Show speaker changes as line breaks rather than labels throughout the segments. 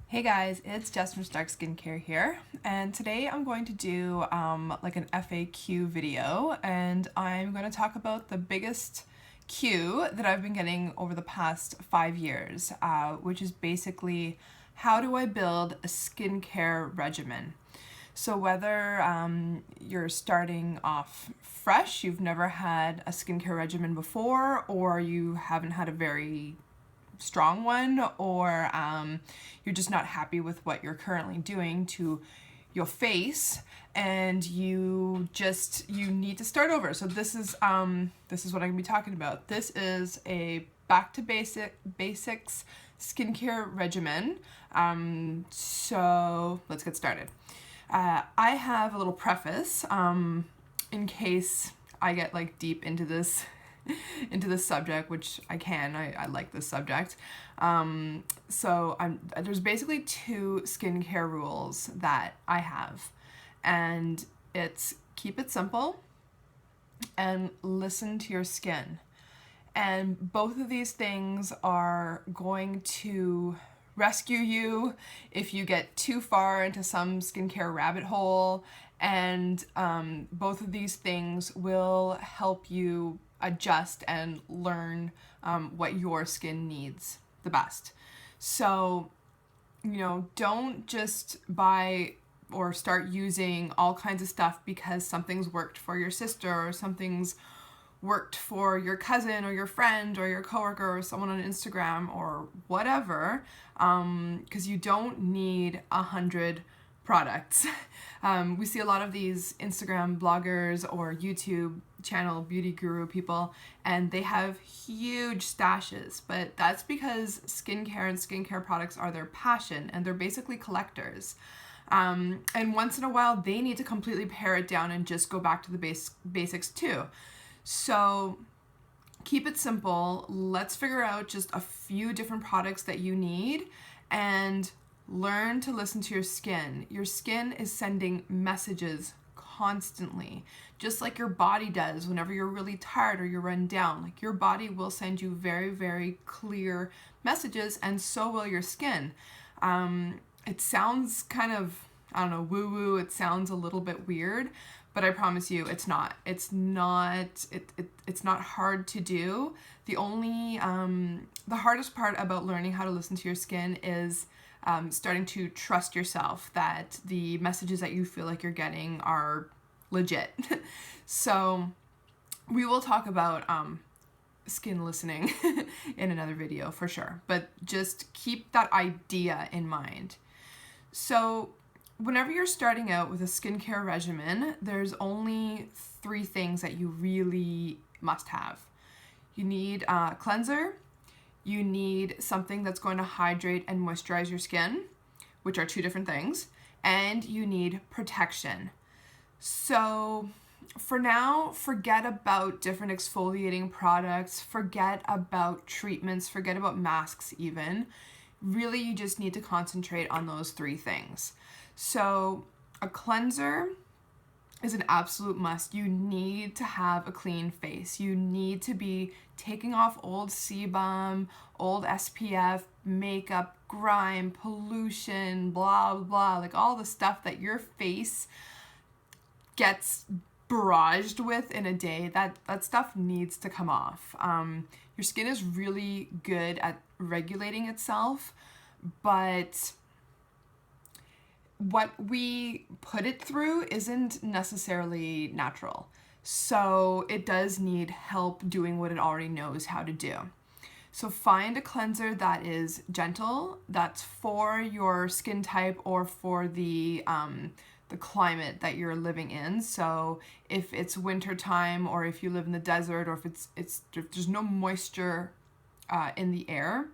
Hey guys, it's Jess from Stark Skincare here, and today I'm going to do like an FAQ video, and I'm going to talk about the biggest Q that I've been getting over the past 5 years, which is basically how do I build a skincare regimen? So whether you're starting off fresh, you've never had a skincare regimen before, or you haven't had a very strong one, or you're just not happy with what you're currently doing to your face and you need to start over. So this is what I'm gonna be talking about. This is a back to basics skincare regimen. So let's get started. I have a little preface in case I get like deep into this subject, which I can. I like this subject. There's basically 2 skincare rules that I have, and it's keep it simple and listen to your skin. And both of these things are going to rescue you if you get too far into some skincare rabbit hole, and both of these things will help you adjust and learn what your skin needs the best. So, don't just buy or start using all kinds of stuff because something's worked for your sister or something's worked for your cousin or your friend or your coworker or someone on Instagram or whatever, because you don't need 100 products. We see a lot of these Instagram bloggers or YouTube channel beauty guru people, and they have huge stashes, but that's because skincare and skincare products are their passion, and they're basically collectors. And once in a while, they need to completely pare it down and just go back to the basics too. So keep it simple. Let's figure out just a few different products that you need and learn to listen to your skin. Your skin is sending messages constantly, just like your body does whenever you're really tired or you're run down. Like, your body will send you very, very clear messages, and so will your skin. It sounds kind of, I don't know, woo-woo. It sounds a little bit weird, but I promise you it's not. It's not hard to do. The hardest part about learning how to listen to your skin is starting to trust yourself that the messages that you feel like you're getting are legit. So we will talk about skin listening in another video for sure, but just keep that idea in mind. So whenever you're starting out with a skincare regimen, there's only 3 things that you really must have. You need a cleanser, you need something that's going to hydrate and moisturize your skin, which are 2 different things, and you need protection. So for now, forget about different exfoliating products, forget about treatments, forget about masks even. Really, you just need to concentrate on those 3 things. So a cleanser is an absolute must. You need to have a clean face. You need to be taking off old sebum, old SPF, makeup, grime, pollution, blah, blah, blah, like all the stuff that your face gets barraged with in a day. That stuff needs to come off. Your skin is really good at regulating itself, but what we put it through isn't necessarily natural. So it does need help doing what it already knows how to do. So find a cleanser that is gentle, that's for your skin type or for the climate that you're living in. So if it's winter time, or if you live in the desert, or if there's no moisture in the air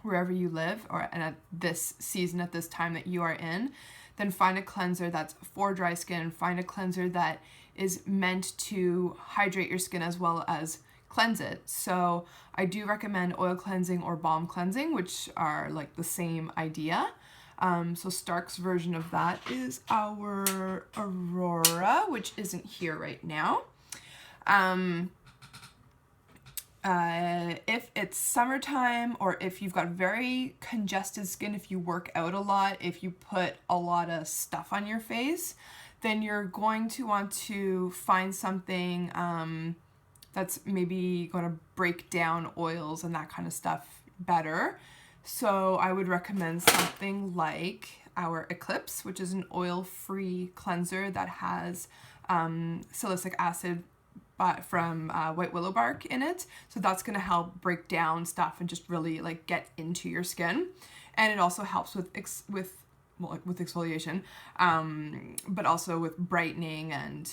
wherever you live, and at this season, at this time that you are in, then find a cleanser that's for dry skin. Find a cleanser that is meant to hydrate your skin as well as cleanse it. So I do recommend oil cleansing or balm cleansing, which are like the same idea. So Stark's version of that is our Aurora, which isn't here right now. if it's summertime, or if you've got very congested skin, if you work out a lot, if you put a lot of stuff on your face, then you're going to want to find something that's maybe going to break down oils and that kind of stuff better. So I would recommend something like our Eclipse, which is an oil-free cleanser that has salicylic acid from white willow bark in it. So that's going to help break down stuff and just really like get into your skin. And it also helps with exfoliation, but also with brightening, and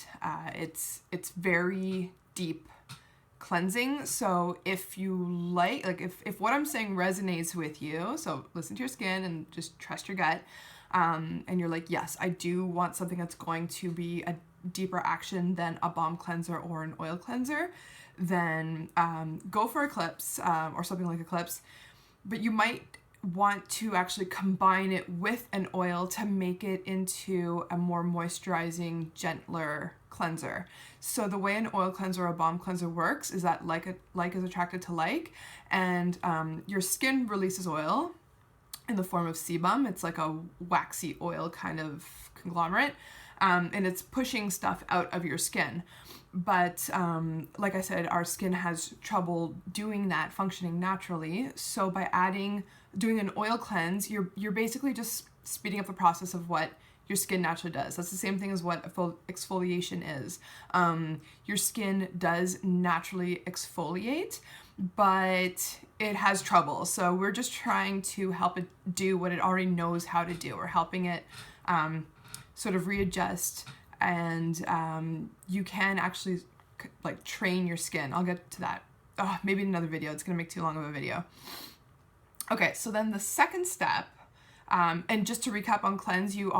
it's very deep cleansing. So if you like if what I'm saying resonates with you, so listen to your skin and just trust your gut, and you're like, yes, I do want something that's going to be a deeper action than a balm cleanser or an oil cleanser, then go for Eclipse, or something like Eclipse. But you might want to actually combine it with an oil to make it into a more moisturizing, gentler cleanser. So the way an oil cleanser or a balm cleanser works is that like is attracted to like, and your skin releases oil in the form of sebum. It's like a waxy oil kind of conglomerate, and it's pushing stuff out of your skin. But like I said, our skin has trouble doing that, functioning naturally. So by doing an oil cleanse, you're basically just speeding up the process of what your skin naturally does. That's the same thing as what exfoliation is. Your skin does naturally exfoliate, but it has trouble. So we're just trying to help it do what it already knows how to do. We're helping it sort of readjust, and you can actually like train your skin. I'll get to that maybe in another video. It's gonna make too long of a video. Okay, so then the second step, and just to recap on cleanse, you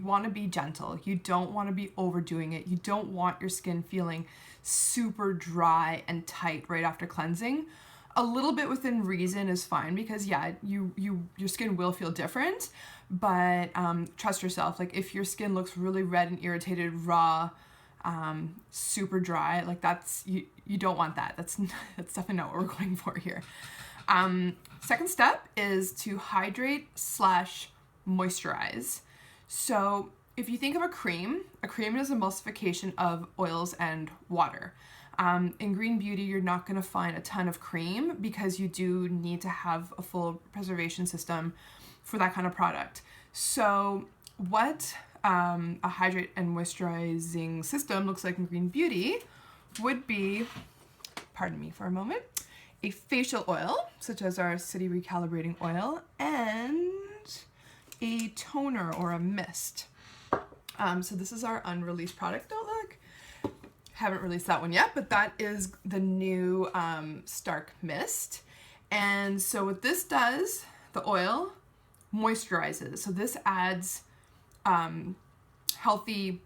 want to be gentle. You don't want to be overdoing it. You don't want your skin feeling super dry and tight right after cleansing. A little bit within reason is fine, because yeah, your skin will feel different, but trust yourself. Like if your skin looks really red and irritated, raw, super dry, like you don't want that. That's definitely not what we're going for here. Second step is to hydrate / moisturize. So if you think of a cream is a emulsification of oils and water. In Green Beauty, you're not going to find a ton of cream because you do need to have a full preservation system for that kind of product. So what a hydrate and moisturizing system looks like in Green Beauty would be, pardon me for a moment, a facial oil, such as our City Recalibrating Oil, and a toner or a mist. So this is our unreleased product. Don't look. Haven't released that one yet, but that is the new Stark Mist. And so what this does, the oil moisturizes. So this adds healthy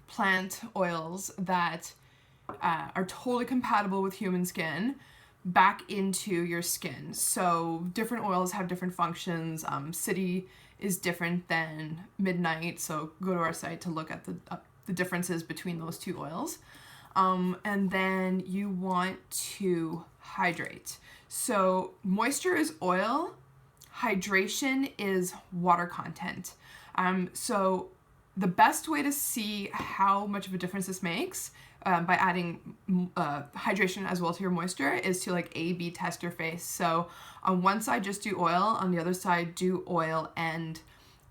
plant oils that are totally compatible with human skin back into your skin. So different oils have different functions. City is different than Midnight, so go to our site to look at the differences between those two oils. And then you want to hydrate. So moisture is oil, hydration is water content. So the best way to see how much of a difference this makes by adding hydration as well to your moisture is to like A/B test your face. So on one side just do oil, on the other side do oil and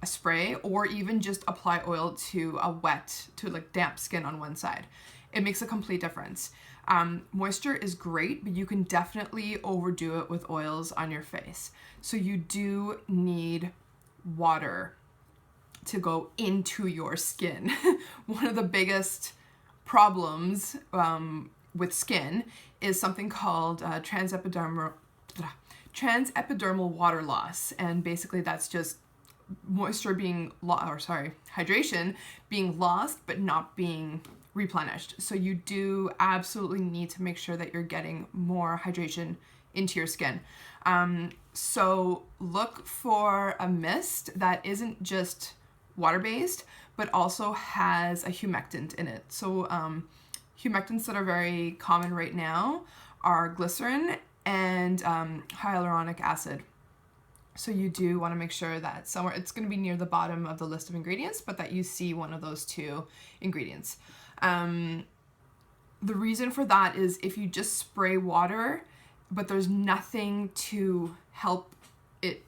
a spray, or even just apply oil to like damp skin on one side. It makes a complete difference. Moisture is great, but you can definitely overdo it with oils on your face. So you do need water to go into your skin. One of the biggest problems with skin is something called transepidermal water loss, and basically that's just moisture being hydration being lost but not being replenished. So you do absolutely need to make sure that you're getting more hydration into your skin. So look for a mist that isn't just water-based but also has a humectant in it. So humectants that are very common right now are glycerin and hyaluronic acid. So you do want to make sure that somewhere, it's going to be near the bottom of the list of ingredients, but that you see one of those two ingredients. The reason for that is if you just spray water, but there's nothing to help it,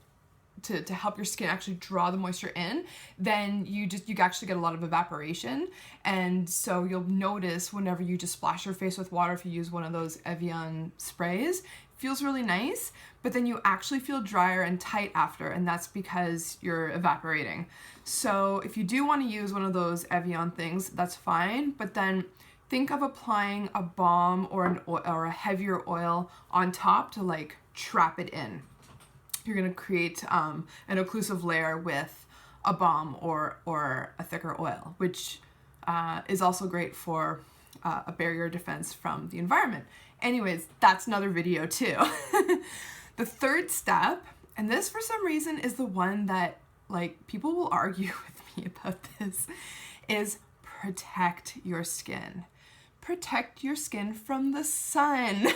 to help your skin actually draw the moisture in, then you actually get a lot of evaporation. And so you'll notice whenever you just splash your face with water, if you use one of those Evian sprays, it feels really nice, but then you actually feel drier and tight after, and that's because you're evaporating. So if you do want to use one of those Evian things, that's fine, but then think of applying a balm or a heavier oil on top to like trap it in. You're going to create an occlusive layer with a balm or a thicker oil, which is also great for a barrier defense from the environment. Anyways, that's another video too. The third step, and this for some reason is the one that like people will argue with me about this, is protect your skin. Protect your skin from the sun.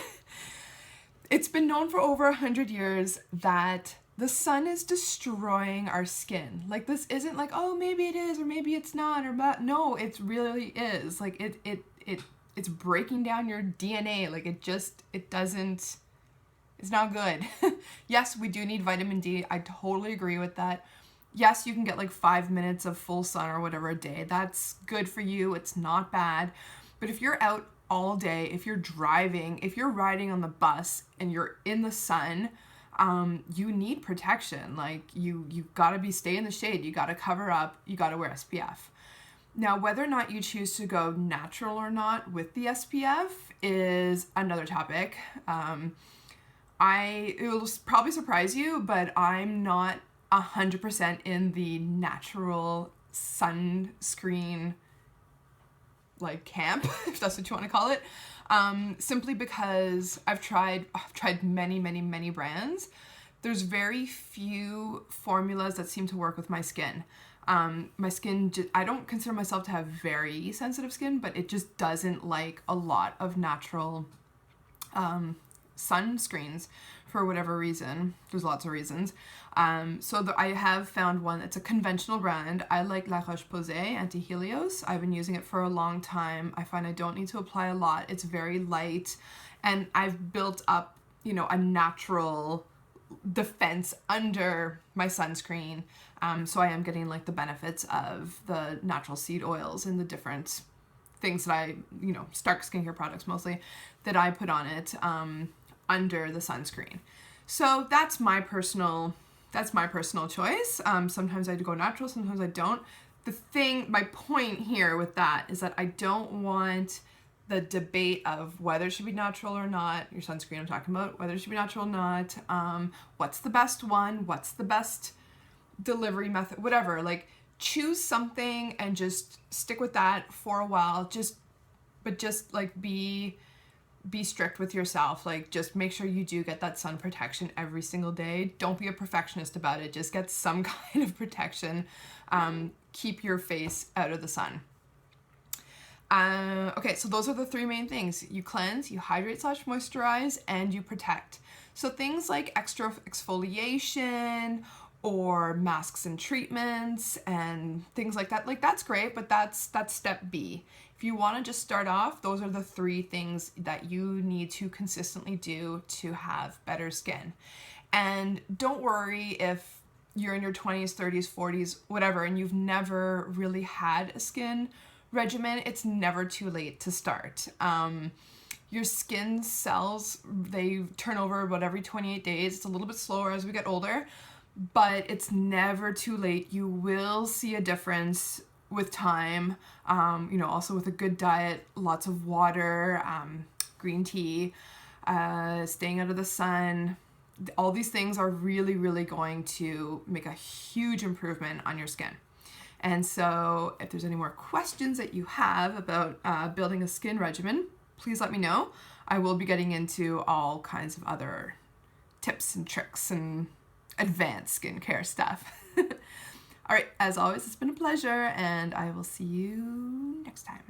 It's been known for over 100 years that the sun is destroying our skin. Like, this isn't like, oh, maybe it is or maybe it's not, or but no, it really is. Like it's breaking down your DNA. Like it's not good. Yes, we do need vitamin D. I totally agree with that. Yes, you can get like 5 minutes of full sun or whatever a day. That's good for you. It's not bad. But if you're out all day, if you're driving, if you're riding on the bus and you're in the sun, you need protection. Like you gotta stay in the shade. You gotta cover up. You gotta wear SPF. Now, whether or not you choose to go natural or not with the SPF is another topic. It will probably surprise you, but I'm not 100% in the natural sunscreen like camp, if that's what you want to call it, simply because I've tried many brands. There's very few formulas that seem to work with my skin. My skin, I don't consider myself to have very sensitive skin, but it just doesn't like a lot of natural sunscreens for whatever reason. There's lots of reasons. I have found one. It's a conventional brand. I like La Roche-Posay Anti-Helios. I've been using it for a long time. I find I don't need to apply a lot. It's very light, and I've built up, a natural defense under my sunscreen. So I am getting like the benefits of the natural seed oils and the different things that I, Stark skincare products mostly, that I put on it under the sunscreen. So that's my personal choice. Sometimes I go natural, sometimes I don't. My point here with that is that I don't want the debate of whether it should be natural or not. Your sunscreen I'm talking about, whether it should be natural or not. What's the best one? What's the best delivery method? Whatever. Like, choose something and just stick with that for a while. Just like be strict with yourself. Like, just make sure you do get that sun protection every single day. Don't be a perfectionist about it. Just get some kind of protection. Keep your face out of the sun. Okay, so those are the three main things. You cleanse, you hydrate / moisturize, and you protect. So things like extra exfoliation or masks and treatments and things like that, like that's great, but that's step B. If you want to just start off, those are the three things that you need to consistently do to have better skin. And don't worry if you're in your 20s, 30s, 40s, whatever, and you've never really had a skin regimen. It's never too late to start. Your skin cells, they turn over about every 28 days. It's a little bit slower as we get older, but it's never too late. You will see a difference with time. Also with a good diet, lots of water, green tea, staying out of the sun. All these things are really, really going to make a huge improvement on your skin. And so if there's any more questions that you have about building a skin regimen, please let me know. I will be getting into all kinds of other tips and tricks and advanced skincare stuff. All right, as always, it's been a pleasure, and I will see you next time.